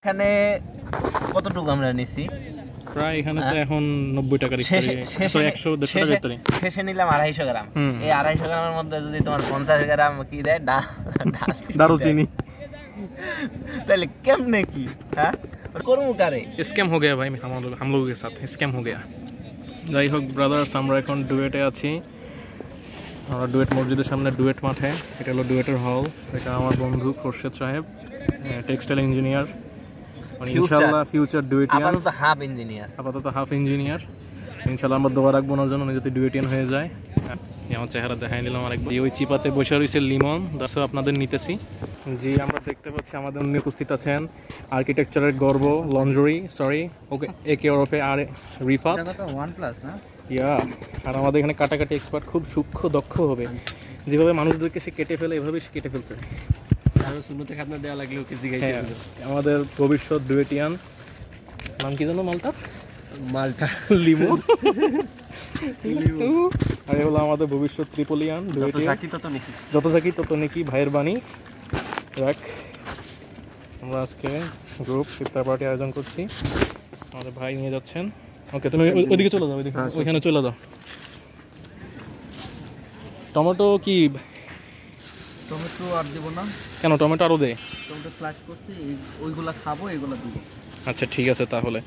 এখানে কতটুকু আমরা নিছি প্রায় এখানে তো এখন 90 টাকার ইফতারি 100 150 টাকার ইফতারি শেষে নিলাম 250 গ্রাম এই 250 গ্রামের মধ্যে যদি তোমার 50 গ্রাম কি দেয় দারুচিনি তাহলে কেমনে কি হ্যাঁ করমু কারে স্ক্যাম हो गया भाई हम लोगों के साथ स्कैम हो गया যাই হোক ব্রাদার্স আমরা এখন ডুয়েটে আছি আমরা ডুয়েট মসজিদের সামনে ডুয়েট মাঠে এটা হলো ডুয়েটের হল এটা আমার বন্ধু খোরশেদ সাহেব টেক্সটাইল ইঞ্জিনিয়ার মানে ইনশাআল্লাহ ফিউচার ডুয়েটিয়ান আপাতত হাফ ইঞ্জিনিয়ার ইনশাআল্লাহ আমরা দোয়া রাখবো ওনার জন্য উনি যদি ডুয়েটিয়ান হয়ে যায় আমার চেহারা দেখাই নিলাম আরেকবার ওই চিপাতে বসে রয়েছে লিমন দাসও আপনাদের নিতেছি জি আমরা দেখতে পাচ্ছি আমাদের উনি উপস্থিত আছেন আর্কিটেকচারের গর্ব লঞ্জরি সরি ওকে একে ওরফে আর রিফাত OnePlus না ইয়া আর আমাদের এখানে কাটাকাটি এক্সপার্ট খুব সূক্ষ্ম দক্ষ হবে যেভাবে মানুষদেরকে সে কেটে ফেলে এভাবেই সে কেটে ফেলছে আরো সুন্নতে খাতনা দেওয়া লাগলেও কি জিগাইতে হলো আমাদের ভবিষ্যৎ ডুয়েটিয়ান নাম কি জানো মালটা লিমো আর এ হলো আমাদের ভবিষ্যৎ ট্রিপলিয়ান ডুয়েটিয়ান যত জাকি তত নেকি ভাইয়ের বাণী রাখ আমরা আজকে গ্রুপ ইফতার পার্টি আয়োজন করছি আমাদের ভাই নিয়ে যাচ্ছেন ওকে তুমি ওইদিকে চলে যাও ওইখানে চলে যাও টমেটো কি টমেটো আর দেব না কেন টমেটো আরো দে টমেটো স্লাইস করছি ওইগুলা খাবো এগুলা দিব আচ্ছা ঠিক আছে তাহলে